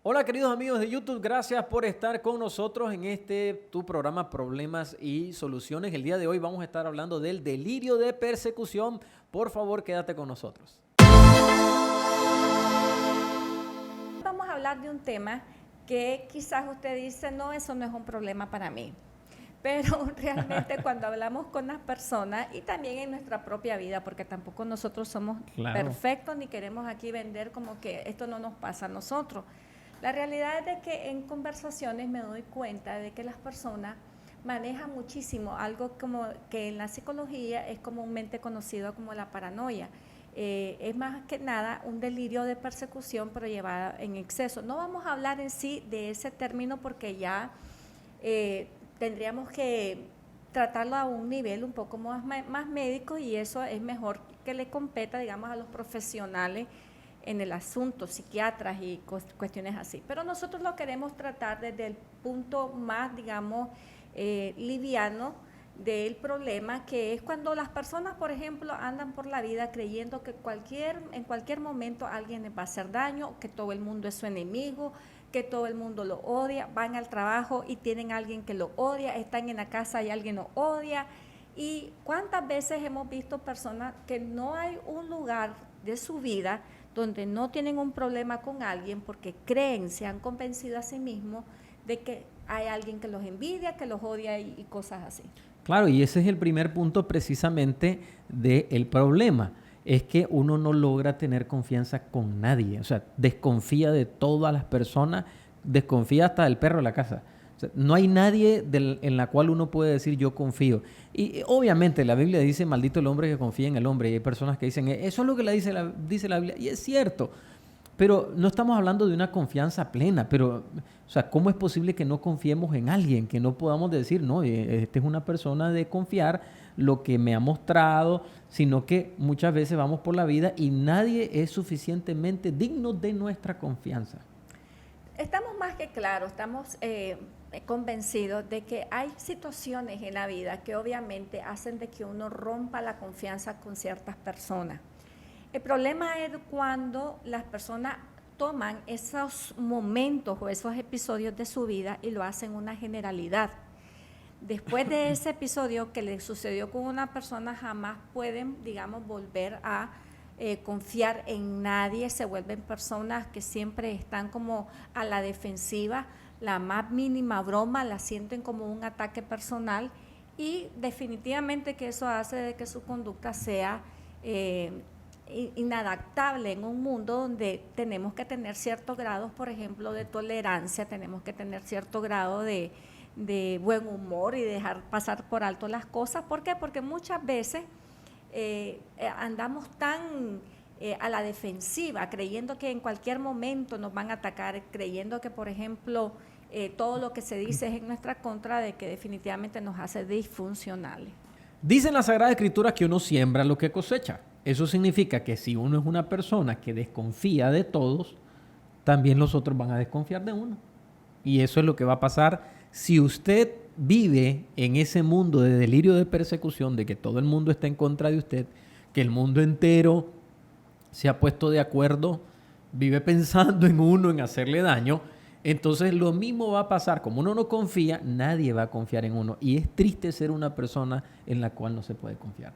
Hola queridos amigos de YouTube, gracias por estar con nosotros en tu programa Problemas y Soluciones. El día de hoy vamos a estar hablando del delirio de persecución. Por favor, quédate con nosotros. Vamos a hablar de un tema que quizás usted dice, no, eso no es un problema para mí. Pero realmente cuando hablamos con las personas y también en nuestra propia vida, porque tampoco nosotros somos perfectos ni queremos aquí vender como que esto no nos pasa a nosotros. La realidad es de que en conversaciones me doy cuenta de que las personas manejan muchísimo algo como que en la psicología es comúnmente conocido como la paranoia. Es más que nada un delirio de persecución pero llevada en exceso. No vamos a hablar en sí de ese término porque ya tendríamos que tratarlo a un nivel un poco más médico y eso es mejor que le competa, digamos, a los profesionales en el asunto, psiquiatras y cuestiones así. Pero nosotros lo queremos tratar desde el punto más, digamos, liviano del problema, que es cuando las personas, por ejemplo, andan por la vida creyendo que en cualquier momento alguien les va a hacer daño, que todo el mundo es su enemigo, que todo el mundo lo odia, van al trabajo y tienen a alguien que lo odia, están en la casa y alguien lo odia. Y cuántas veces hemos visto personas que no hay un lugar de su vida donde no tienen un problema con alguien porque creen, se han convencido a sí mismos de que hay alguien que los envidia, que los odia y cosas así. Claro, y ese es el primer punto precisamente del problema. Es que uno no logra tener confianza con nadie. O sea, desconfía de todas las personas, desconfía hasta del perro de la casa. O sea, no hay nadie en la cual uno puede decir yo confío. Y obviamente la Biblia dice, maldito el hombre que confía en el hombre. Y hay personas que dicen, eso es lo que dice la Biblia. Y es cierto. Pero no estamos hablando de una confianza plena, pero, o sea, ¿cómo es posible que no confiemos en alguien? Que no podamos decir, no, esta es una persona de confiar, lo que me ha mostrado, sino que muchas veces vamos por la vida y nadie es suficientemente digno de nuestra confianza. Estamos más que claros, estamos convencidos de que hay situaciones en la vida que obviamente hacen de que uno rompa la confianza con ciertas personas. El problema es cuando las personas toman esos momentos o esos episodios de su vida y lo hacen una generalidad. Después de ese episodio que le sucedió con una persona, jamás pueden, digamos, volver a confiar en nadie, se vuelven personas que siempre están como a la defensiva, la más mínima broma la sienten como un ataque personal y definitivamente que eso hace de que su conducta sea inadaptable en un mundo donde tenemos que tener ciertos grados, por ejemplo, de tolerancia, tenemos que tener cierto grado de buen humor y dejar pasar por alto las cosas. ¿Por qué? Porque muchas veces andamos tan a la defensiva, creyendo que en cualquier momento nos van a atacar, creyendo que, por ejemplo, todo lo que se dice es en nuestra contra, de que definitivamente nos hace disfuncionales. Dicen las Sagradas Escrituras que uno siembra lo que cosecha. Eso significa que si uno es una persona que desconfía de todos, también los otros van a desconfiar de uno. Y eso es lo que va a pasar si usted vive en ese mundo de delirio de persecución, de que todo el mundo está en contra de usted, que el mundo entero se ha puesto de acuerdo, vive pensando en uno, en hacerle daño. Entonces lo mismo va a pasar. Como uno no confía, nadie va a confiar en uno. Y es triste ser una persona en la cual no se puede confiar.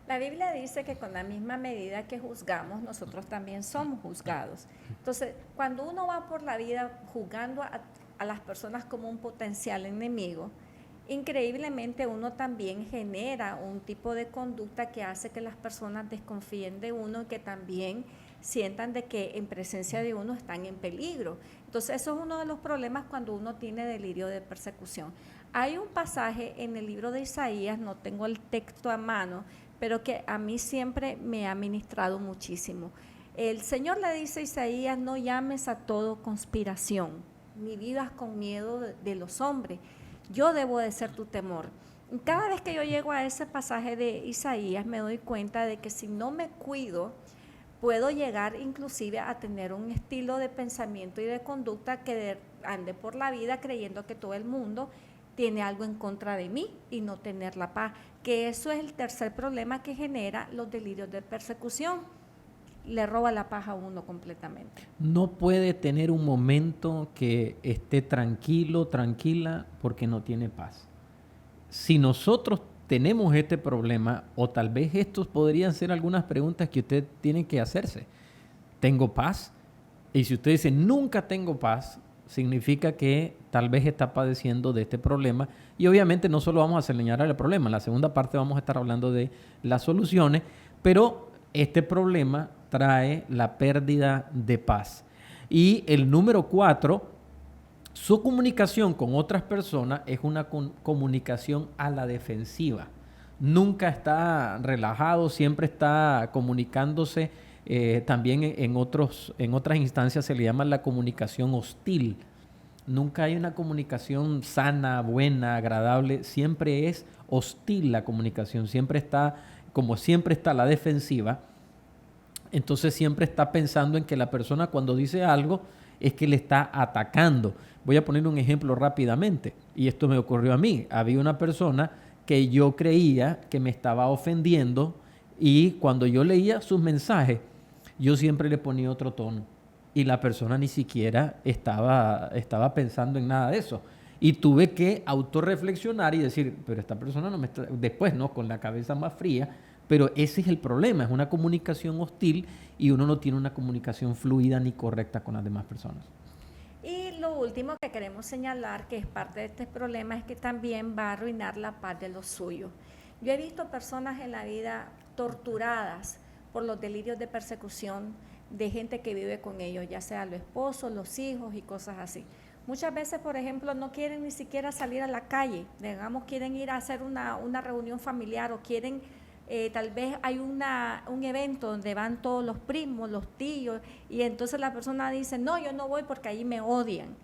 La Biblia dice que con la misma medida que juzgamos, nosotros también somos juzgados. Entonces, cuando uno va por la vida juzgando a las personas como un potencial enemigo, increíblemente uno también genera un tipo de conducta que hace que las personas desconfíen de uno y que también sientan de que en presencia de uno están en peligro. Entonces eso es uno de los problemas cuando uno tiene delirio de persecución. Hay un pasaje en el libro de Isaías, no tengo el texto a mano, pero que a mí siempre me ha ministrado muchísimo. El Señor le dice a Isaías, no llames a todo conspiración, ni vivas con miedo de los hombres. Yo debo de ser tu temor. Cada vez que yo llego a ese pasaje de Isaías me doy cuenta de que si no me cuido, puedo llegar inclusive a tener un estilo de pensamiento y de conducta que ande por la vida creyendo que todo el mundo tiene algo en contra de mí y no tener la paz, que eso es el tercer problema que genera los delirios de persecución. le roba la paz a uno completamente. No puede tener un momento que esté tranquilo, tranquila, porque no tiene paz. Si nosotros tenemos este problema, o tal vez estos podrían ser algunas preguntas que usted tiene que hacerse. ¿Tengo paz? Y si usted dice, nunca tengo paz, significa que tal vez está padeciendo de este problema. Y obviamente no solo vamos a señalar el problema, en la segunda parte vamos a estar hablando de las soluciones, pero este problema trae la pérdida de paz. Y el número 4, su comunicación con otras personas es una comunicación a la defensiva. Nunca está relajado, siempre está comunicándose. También en otras instancias se le llama la comunicación hostil. Nunca hay una comunicación sana, buena, agradable. Siempre es hostil la comunicación. Siempre está a la defensiva. Entonces siempre está pensando en que la persona cuando dice algo es que le está atacando. Voy a poner un ejemplo rápidamente. Y esto me ocurrió a mí. Había una persona que yo creía que me estaba ofendiendo y cuando yo leía sus mensajes, yo siempre le ponía otro tono. Y la persona ni siquiera estaba pensando en nada de eso. Y tuve que autorreflexionar y decir, pero esta persona no me está... Después, ¿no? Con la cabeza más fría. Pero ese es el problema, es una comunicación hostil y uno no tiene una comunicación fluida ni correcta con las demás personas. Y lo último que queremos señalar, que es parte de este problema, es que también va a arruinar la paz de los suyos. Yo he visto personas en la vida torturadas por los delirios de persecución de gente que vive con ellos, ya sea los esposos, los hijos y cosas así. Muchas veces, por ejemplo, no quieren ni siquiera salir a la calle, digamos, quieren ir a hacer una reunión familiar o quieren... tal vez hay un evento donde van todos los primos, los tíos, y entonces la persona dice, no, yo no voy porque allí me odian.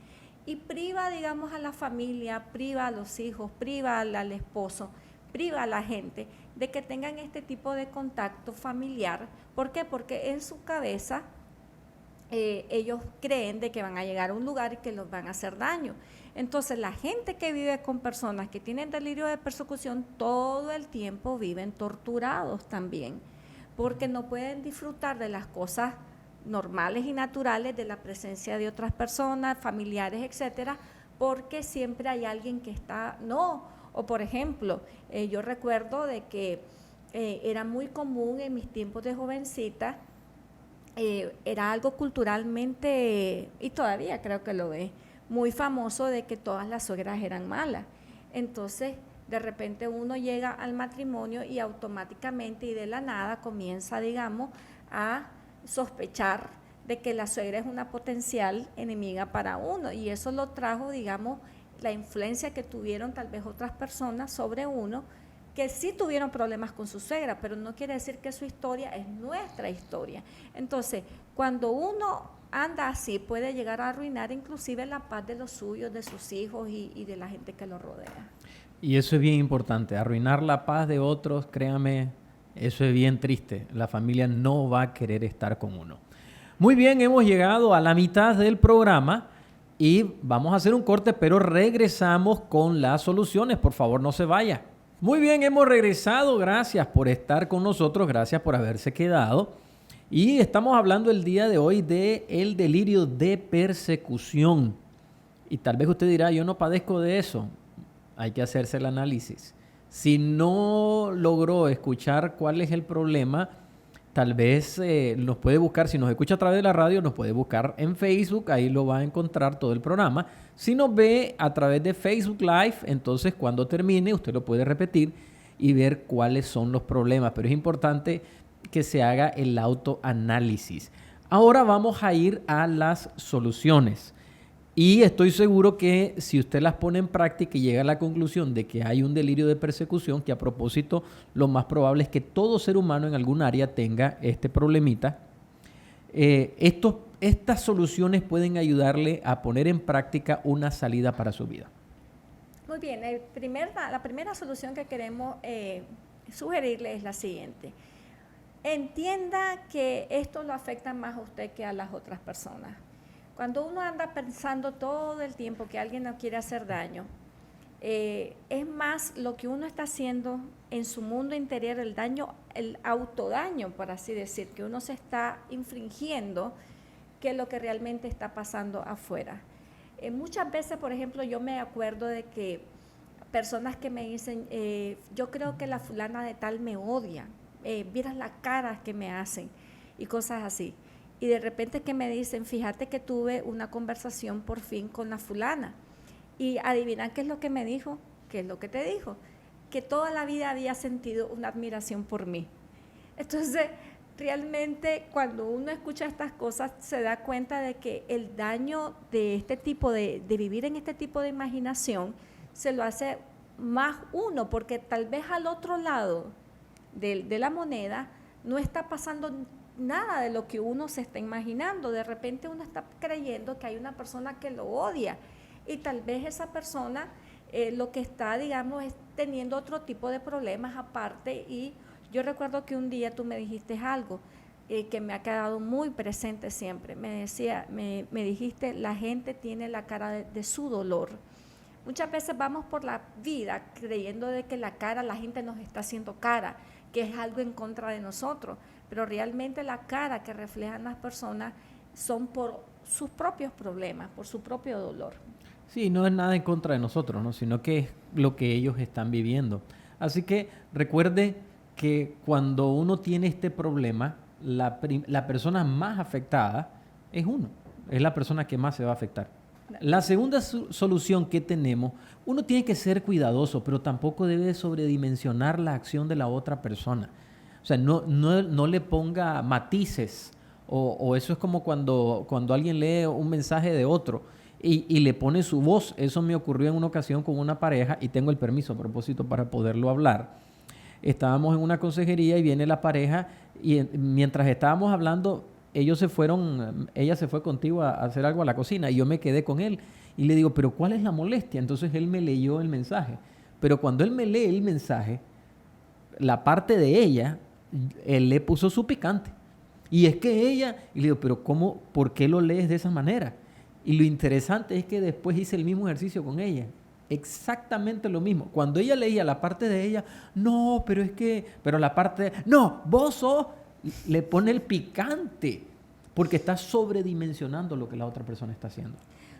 Y priva, digamos, a la familia, priva a los hijos, priva al esposo, priva a la gente de que tengan este tipo de contacto familiar. ¿Por qué? Porque en su cabeza ellos creen de que van a llegar a un lugar y que los van a hacer daño. Entonces, la gente que vive con personas que tienen delirio de persecución todo el tiempo viven torturados también, porque no pueden disfrutar de las cosas normales y naturales de la presencia de otras personas, familiares, etcétera, porque siempre hay alguien que está, no, o por ejemplo, yo recuerdo de que era muy común en mis tiempos de jovencita, era algo culturalmente, y todavía creo que lo es, muy famoso de que todas las suegras eran malas. Entonces, de repente uno llega al matrimonio y automáticamente y de la nada comienza, digamos, a sospechar de que la suegra es una potencial enemiga para uno, y eso lo trajo, digamos, la influencia que tuvieron tal vez otras personas sobre uno, que sí tuvieron problemas con su suegra, pero no quiere decir que su historia es nuestra historia. Entonces, cuando uno anda así, puede llegar a arruinar inclusive la paz de los suyos, de sus hijos y de la gente que lo rodea. Y eso es bien importante, arruinar la paz de otros, créame, eso es bien triste. La familia no va a querer estar con uno. Muy bien, hemos llegado a la mitad del programa y vamos a hacer un corte, pero regresamos con las soluciones. Por favor, no se vaya. Muy bien, hemos regresado. Gracias por estar con nosotros, gracias por haberse quedado. Y estamos hablando el día de hoy de el delirio de persecución. Y tal vez usted dirá, yo no padezco de eso. Hay que hacerse el análisis. Si no logró escuchar cuál es el problema, tal vez nos puede buscar, si nos escucha a través de la radio, nos puede buscar en Facebook, ahí lo va a encontrar todo el programa. Si nos ve a través de Facebook Live, entonces cuando termine usted lo puede repetir y ver cuáles son los problemas. Pero es importante que se haga el autoanálisis. Ahora vamos a ir a las soluciones. Y estoy seguro que si usted las pone en práctica y llega a la conclusión de que hay un delirio de persecución, que a propósito lo más probable es que todo ser humano en algún área tenga este problemita, estas soluciones pueden ayudarle a poner en práctica una salida para su vida. Muy bien, la primera solución que queremos sugerirle es la siguiente. Entienda que esto lo afecta más a usted que a las otras personas. Cuando uno anda pensando todo el tiempo que alguien nos quiere hacer daño, Es más lo que uno está haciendo en su mundo interior, el daño, el autodaño, por así decir, que uno se está infringiendo, que lo que realmente está pasando afuera. Muchas veces, por ejemplo, yo me acuerdo de que personas que me dicen, yo creo que la fulana de tal me odia, miras las caras que me hacen y cosas así. Y de repente que me dicen, fíjate que tuve una conversación por fin con la fulana. Y adivina qué es lo que me dijo, qué es lo que te dijo, que toda la vida había sentido una admiración por mí. Entonces, realmente cuando uno escucha estas cosas se da cuenta de que el daño de este tipo de vivir en este tipo de imaginación se lo hace más uno, porque tal vez al otro lado de la moneda no está pasando nada de lo que uno se está imaginando. De repente uno está creyendo que hay una persona que lo odia y tal vez esa persona lo que está, digamos, es teniendo otro tipo de problemas aparte. Y yo recuerdo que un día tú me dijiste algo que me ha quedado muy presente siempre. Me dijiste, la gente tiene la cara de su dolor. Muchas veces vamos por la vida creyendo de que la gente nos está haciendo cara, que es algo en contra de nosotros, pero realmente la cara que reflejan las personas son por sus propios problemas, por su propio dolor. Sí, no es nada en contra de nosotros, ¿no? Sino que es lo que ellos están viviendo. Así que recuerde que cuando uno tiene este problema, la persona más afectada es uno, es la persona que más se va a afectar. La segunda solución que tenemos, uno tiene que ser cuidadoso, pero tampoco debe sobredimensionar la acción de la otra persona. O sea, no le ponga matices, o eso es como cuando alguien lee un mensaje de otro y le pone su voz. Eso me ocurrió en una ocasión con una pareja, y tengo el permiso a propósito para poderlo hablar. Estábamos en una consejería y viene la pareja, y mientras estábamos hablando, ella se fue contigo a hacer algo a la cocina y yo me quedé con él y le digo, pero ¿cuál es la molestia? Entonces él me leyó el mensaje, pero cuando él me lee el mensaje, la parte de ella, él le puso su picante. Y es que ella, y le digo, pero ¿cómo, por qué lo lees de esa manera? Y lo interesante es que después hice el mismo ejercicio con ella. Exactamente lo mismo. Cuando ella leía la parte de ella, no, pero es que, pero la parte de, no, vos sos, le pone el picante, porque está sobredimensionando lo que la otra persona está haciendo.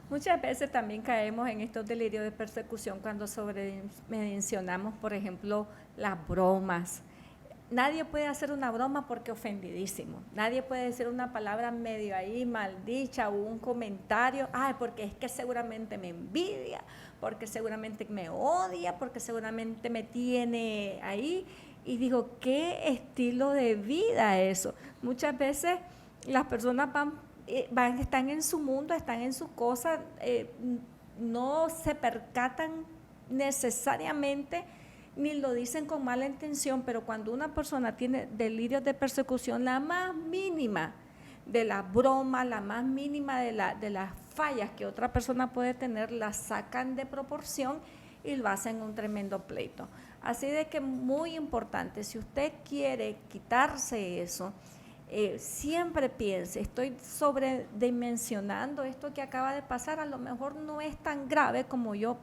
Muchas veces también caemos en estos delirios de persecución cuando sobredimensionamos, por ejemplo, las bromas. Nadie puede hacer una broma porque ofendidísimo. Nadie puede decir una palabra medio ahí maldicha o un comentario, ay, porque es que seguramente me envidia, porque seguramente me odia, porque seguramente me tiene ahí. Y digo, ¿qué estilo de vida eso? Muchas veces las personas están en su mundo, están en sus cosas, no se percatan necesariamente ni lo dicen con mala intención, pero cuando una persona tiene delirios de persecución, la más mínima de la broma, la más mínima de las fallas que otra persona puede tener, la sacan de proporción y lo hacen un tremendo pleito. Así de que muy importante, si usted quiere quitarse eso, siempre piense, estoy sobredimensionando esto que acaba de pasar, a lo mejor no es tan grave como yo.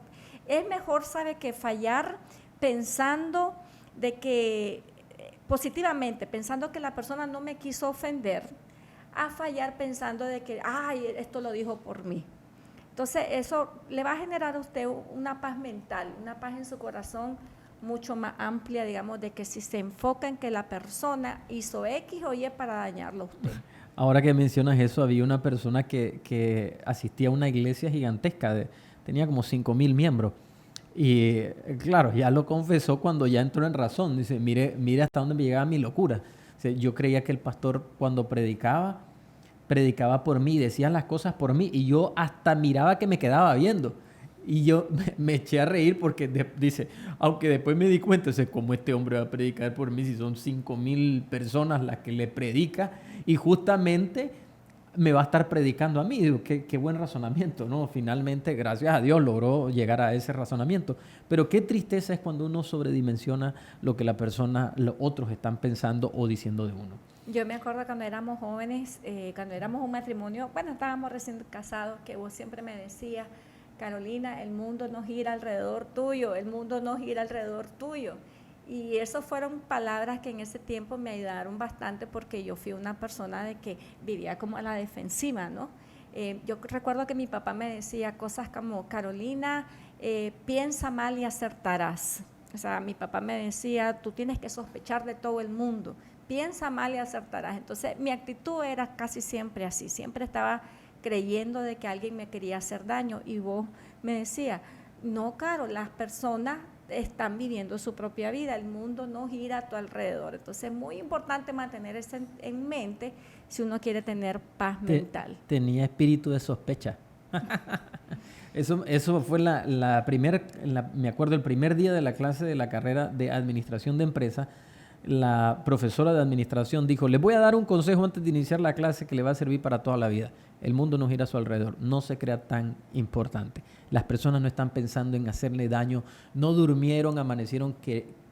Es mejor, sabe, que fallar pensando de que positivamente, pensando que la persona no me quiso ofender, a fallar pensando de que, ay, esto lo dijo por mí. Entonces eso le va a generar a usted una paz mental, una paz en su corazón mucho más amplia, digamos, de que si se enfoca en que la persona hizo X o Y para dañarlo a usted. Ahora que mencionas eso, había una persona que asistía a una iglesia gigantesca, tenía como 5,000 miembros. Y claro, ya lo confesó cuando ya entró en razón. Dice, mire hasta dónde me llegaba mi locura. Dice, yo creía que el pastor cuando predicaba por mí, decía las cosas por mí, y yo hasta miraba que me quedaba viendo. Y yo me eché a reír porque dice, aunque después me di cuenta, dice, ¿cómo este hombre va a predicar por mí si son 5,000 personas las que le predica? Y justamente me va a estar predicando a mí. Digo, qué buen razonamiento, ¿no? Finalmente, gracias a Dios, logró llegar a ese razonamiento. Pero qué tristeza es cuando uno sobredimensiona lo que los otros están pensando o diciendo de uno. Yo me acuerdo cuando éramos jóvenes, cuando éramos un matrimonio, bueno, estábamos recién casados, que vos siempre me decías, Carolina, el mundo no gira alrededor tuyo, el mundo no gira alrededor tuyo. Y esas fueron palabras que en ese tiempo me ayudaron bastante porque yo fui una persona de que vivía como a la defensiva, ¿no? Yo recuerdo que mi papá me decía cosas como, Carolina, piensa mal y acertarás. O sea, mi papá me decía, tú tienes que sospechar de todo el mundo, piensa mal y acertarás. Entonces, mi actitud era casi siempre así, siempre estaba creyendo de que alguien me quería hacer daño. Y vos me decías, no, Caro, las personas están viviendo su propia vida, el mundo no gira a tu alrededor. Entonces es muy importante mantener eso en mente si uno quiere tener paz mental. Tenía espíritu de sospecha. Eso fue me acuerdo, el primer día de la clase de la carrera de administración de empresa. La profesora de administración dijo, les voy a dar un consejo antes de iniciar la clase que le va a servir para toda la vida. El mundo no gira a su alrededor, no se crea tan importante. Las personas no están pensando en hacerle daño, no durmieron, amanecieron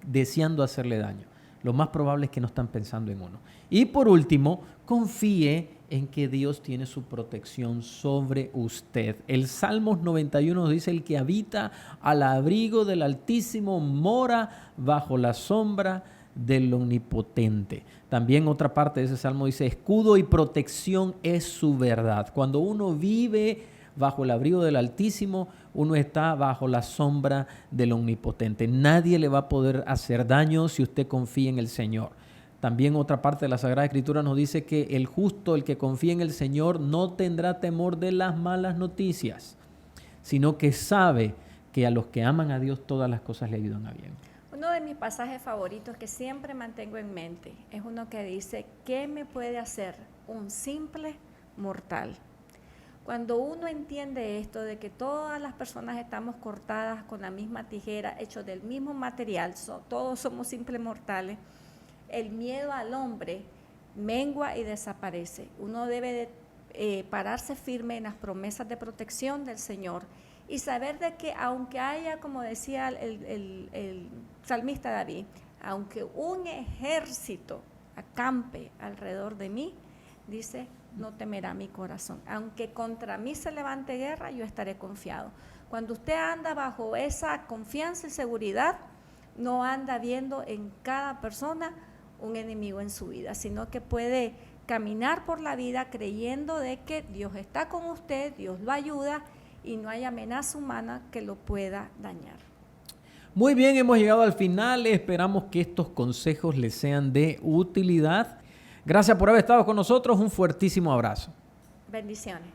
deseando hacerle daño. Lo más probable es que no están pensando en uno. Y por último, confíe en que Dios tiene su protección sobre usted. El Salmos 91 nos dice, el que habita al abrigo del Altísimo mora bajo la sombra del Omnipotente. También otra parte de ese salmo dice, escudo y protección es su verdad. Cuando uno vive bajo el abrigo del Altísimo, uno está bajo la sombra del Omnipotente. Nadie le va a poder hacer daño si usted confía en el Señor. También otra parte de la Sagrada Escritura nos dice que el justo, el que confía en el Señor, no tendrá temor de las malas noticias, sino que sabe que a los que aman a Dios todas las cosas le ayudan a bien. Uno de mis pasajes favoritos que siempre mantengo en mente es uno que dice, ¿qué me puede hacer un simple mortal? Cuando uno entiende esto de que todas las personas estamos cortadas con la misma tijera, hechos del mismo material, todos somos simples mortales, el miedo al hombre mengua y desaparece. Uno debe de pararse firme en las promesas de protección del Señor y saber de que aunque haya, como decía el salmista David, aunque un ejército acampe alrededor de mí, dice, no temerá mi corazón. Aunque contra mí se levante guerra, yo estaré confiado. Cuando usted anda bajo esa confianza y seguridad, no anda viendo en cada persona un enemigo en su vida, sino que puede caminar por la vida creyendo de que Dios está con usted, Dios lo ayuda y no hay amenaza humana que lo pueda dañar. Muy bien, hemos llegado al final. Esperamos que estos consejos les sean de utilidad. Gracias por haber estado con nosotros. Un fuertísimo abrazo. Bendiciones.